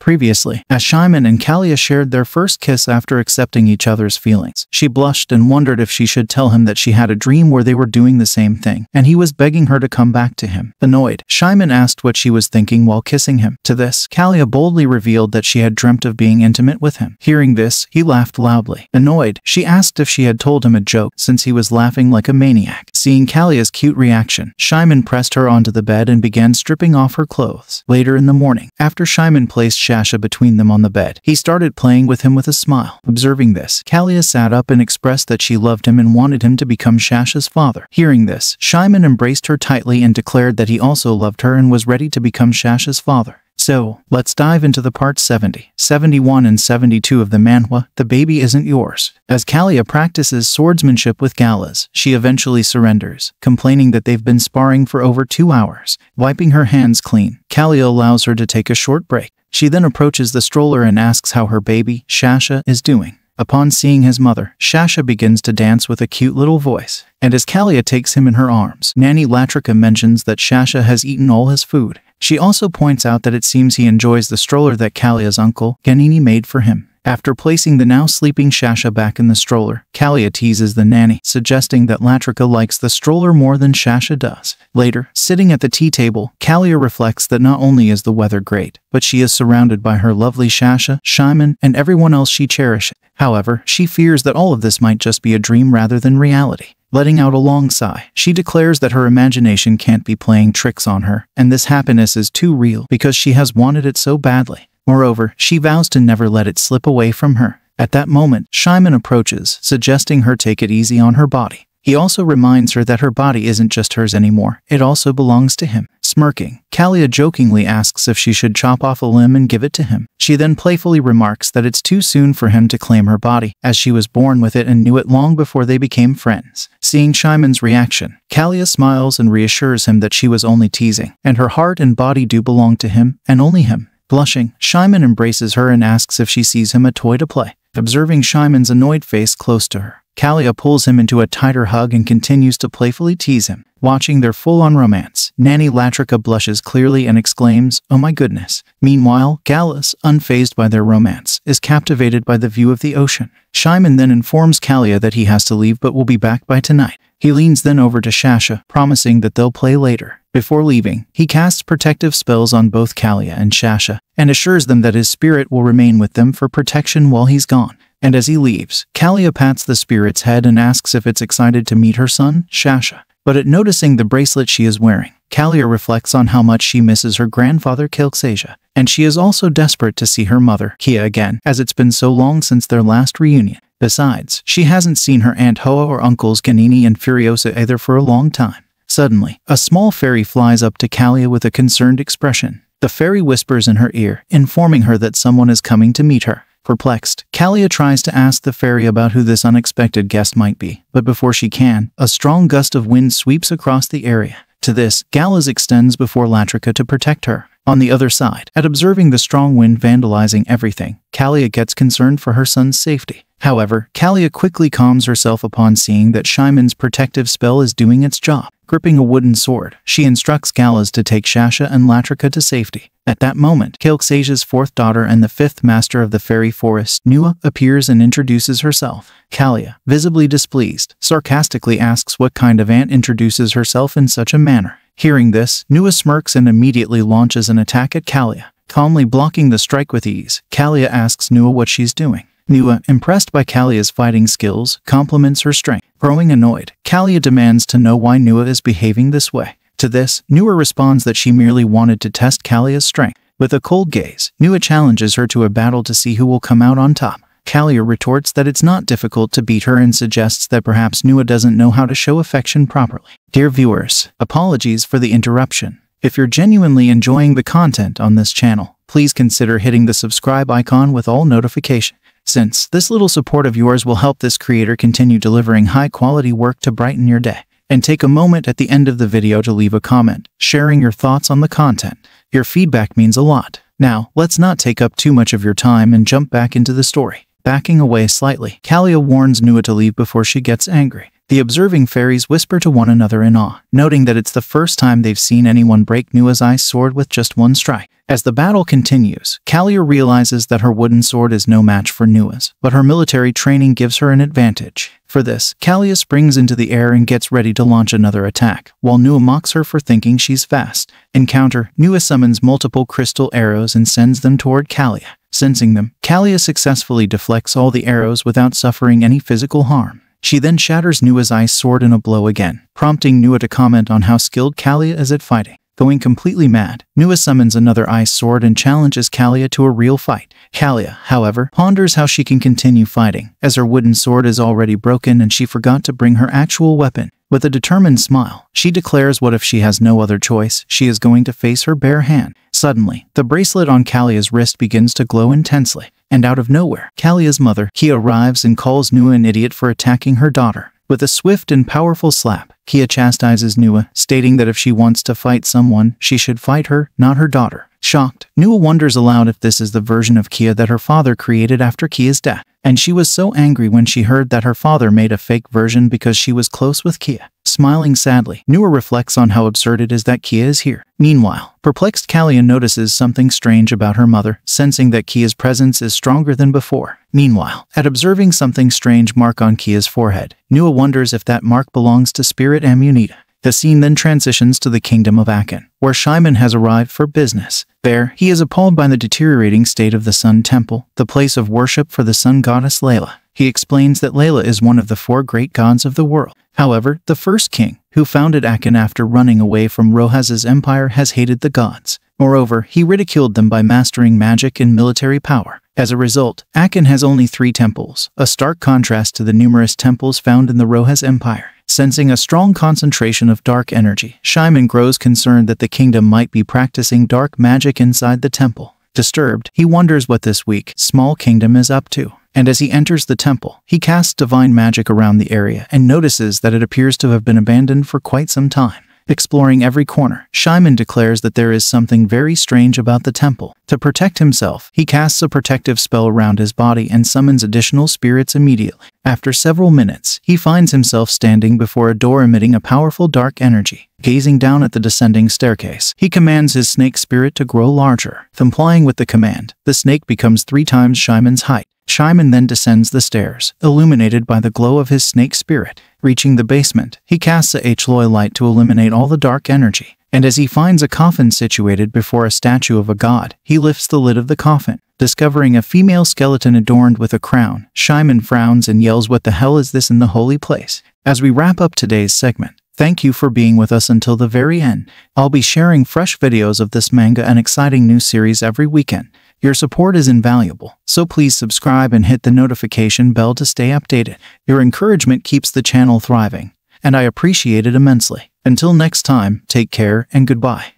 Previously, as Shyman and Callia shared their first kiss after accepting each other's feelings, she blushed and wondered if she should tell him that she had a dream where they were doing the same thing, and he was begging her to come back to him. Annoyed, Shyman asked what she was thinking while kissing him. To this, Callia boldly revealed that she had dreamt of being intimate with him. Hearing this, he laughed loudly. Annoyed, she asked if she had told him a joke, since he was laughing like a maniac. Seeing Callia's cute reaction, Shyman pressed her onto the bed and began stripping off her clothes. Later in the morning, after Shyman placed Shasha between them on the bed, he started playing with him with a smile. Observing this, Callia sat up and expressed that she loved him and wanted him to become Shasha's father. Hearing this, Shyman embraced her tightly and declared that he also loved her and was ready to become Shasha's father. So, let's dive into the parts 70, 71 and 72 of the manhwa, The Baby Isn't Yours. As Callia practices swordsmanship with Galas, she eventually surrenders, complaining that they've been sparring for over 2 hours. Wiping her hands clean, Callia allows her to take a short break. She then approaches the stroller and asks how her baby, Shasha, is doing. Upon seeing his mother, Shasha begins to dance with a cute little voice. And as Callia takes him in her arms, Nanny Latrika mentions that Shasha has eaten all his food. She also points out that it seems he enjoys the stroller that Callia's uncle, Ganini, made for him. After placing the now sleeping Shasha back in the stroller, Callia teases the nanny, suggesting that Latrika likes the stroller more than Shasha does. Later, sitting at the tea table, Callia reflects that not only is the weather great, but she is surrounded by her lovely Shasha, Shyman, and everyone else she cherishes. However, she fears that all of this might just be a dream rather than reality. Letting out a long sigh, she declares that her imagination can't be playing tricks on her, and this happiness is too real because she has wanted it so badly. Moreover, she vows to never let it slip away from her. At that moment, Shyman approaches, suggesting her take it easy on her body. He also reminds her that her body isn't just hers anymore, it also belongs to him. Smirking, Callia jokingly asks if she should chop off a limb and give it to him. She then playfully remarks that it's too soon for him to claim her body, as she was born with it and knew it long before they became friends. Seeing Shyman's reaction, Callia smiles and reassures him that she was only teasing, and her heart and body do belong to him, and only him. Blushing, Shyman embraces her and asks if she sees him a toy to play. Observing Shyman's annoyed face close to her, Callia pulls him into a tighter hug and continues to playfully tease him. Watching their full-on romance, Nanny Latrika blushes clearly and exclaims, "Oh my goodness." Meanwhile, Galas, unfazed by their romance, is captivated by the view of the ocean. Shyman then informs Callia that he has to leave but will be back by tonight. He leans then over to Shasha, promising that they'll play later. Before leaving, he casts protective spells on both Callia and Shasha, and assures them that his spirit will remain with them for protection while he's gone. And as he leaves, Callia pats the spirit's head and asks if it's excited to meet her son, Shasha. But at noticing the bracelet she is wearing, Callia reflects on how much she misses her grandfather Callia, and she is also desperate to see her mother, Kia, again, as it's been so long since their last reunion. Besides, she hasn't seen her Aunt Hoa or uncles Ganini and Furiosa either for a long time. Suddenly, a small fairy flies up to Callia with a concerned expression. The fairy whispers in her ear, informing her that someone is coming to meet her. Perplexed, Callia tries to ask the fairy about who this unexpected guest might be, but before she can, a strong gust of wind sweeps across the area. To this, Galas extends before Latrika to protect her. On the other side, at observing the strong wind vandalizing everything, Callia gets concerned for her son's safety. However, Callia quickly calms herself upon seeing that Shyman's protective spell is doing its job. Gripping a wooden sword, she instructs Galas to take Shasha and Latrika to safety. At that moment, Callia's fourth daughter and the fifth master of the fairy forest, Nua, appears and introduces herself. Callia, visibly displeased, sarcastically asks what kind of ant introduces herself in such a manner. Hearing this, Nua smirks and immediately launches an attack at Callia. Calmly blocking the strike with ease, Callia asks Nua what she's doing. Nua, impressed by Callia's fighting skills, compliments her strength. Growing annoyed, Callia demands to know why Nua is behaving this way. To this, Nua responds that she merely wanted to test Callia's strength. With a cold gaze, Nua challenges her to a battle to see who will come out on top. Callia retorts that it's not difficult to beat her and suggests that perhaps Nua doesn't know how to show affection properly. Dear viewers, apologies for the interruption. If you're genuinely enjoying the content on this channel, please consider hitting the subscribe icon with all notifications, since this little support of yours will help this creator continue delivering high-quality work to brighten your day. And take a moment at the end of the video to leave a comment, sharing your thoughts on the content. Your feedback means a lot. Now, let's not take up too much of your time and jump back into the story. Backing away slightly, Callia warns Nua to leave before she gets angry. The observing fairies whisper to one another in awe, noting that it's the first time they've seen anyone break Nua's ice sword with just one strike. As the battle continues, Callia realizes that her wooden sword is no match for Nua's, but her military training gives her an advantage. For this, Callia springs into the air and gets ready to launch another attack, while Nua mocks her for thinking she's fast. In counter, Nua summons multiple crystal arrows and sends them toward Callia. Sensing them, Callia successfully deflects all the arrows without suffering any physical harm. She then shatters Nua's ice sword in a blow again, prompting Nua to comment on how skilled Callia is at fighting. Going completely mad, Nua summons another ice sword and challenges Callia to a real fight. Callia, however, ponders how she can continue fighting, as her wooden sword is already broken and she forgot to bring her actual weapon. With a determined smile, she declares what if she has no other choice, she is going to face her bare hand. Suddenly, the bracelet on Callia's wrist begins to glow intensely, and out of nowhere, Callia's mother, Kia, arrives and calls Nua an idiot for attacking her daughter. With a swift and powerful slap, Kia chastises Nua, stating that if she wants to fight someone, she should fight her, not her daughter. Shocked, Nua wonders aloud if this is the version of Kia that her father created after Kia's death, and she was so angry when she heard that her father made a fake version because she was close with Kia. Smiling sadly, Nua reflects on how absurd it is that Kia is here. Meanwhile, perplexed Callia notices something strange about her mother, sensing that Kia's presence is stronger than before. Meanwhile, at observing something strange mark on Kia's forehead, Nua wonders if that mark belongs to Spirit Amunita. The scene then transitions to the kingdom of Aken, where Shyman has arrived for business. There, he is appalled by the deteriorating state of the Sun Temple, the place of worship for the sun goddess Layla. He explains that Layla is one of the 4 great gods of the world. However, the first king, who founded Aken after running away from Rohaz's empire, has hated the gods. Moreover, he ridiculed them by mastering magic and military power. As a result, Aken has only 3 temples, a stark contrast to the numerous temples found in the Rohaz Empire. Sensing a strong concentration of dark energy, Shyman grows concerned that the kingdom might be practicing dark magic inside the temple. Disturbed, he wonders what this weak, small kingdom is up to. And as he enters the temple, he casts divine magic around the area and notices that it appears to have been abandoned for quite some time. Exploring every corner, Shyman declares that there is something very strange about the temple. To protect himself, he casts a protective spell around his body and summons additional spirits immediately. After several minutes, he finds himself standing before a door emitting a powerful dark energy. Gazing down at the descending staircase, he commands his snake spirit to grow larger. Complying with the command, the snake becomes 3 times Shyman's height. Shyman then descends the stairs, illuminated by the glow of his snake spirit. Reaching the basement, he casts a Hloi light to eliminate all the dark energy. And as he finds a coffin situated before a statue of a god, he lifts the lid of the coffin. Discovering a female skeleton adorned with a crown, Shyman frowns and yells, "What the hell is this in the holy place?" As we wrap up today's segment, thank you for being with us until the very end. I'll be sharing fresh videos of this manga and exciting new series every weekend. Your support is invaluable, so please subscribe and hit the notification bell to stay updated. Your encouragement keeps the channel thriving, and I appreciate it immensely. Until next time, take care and goodbye.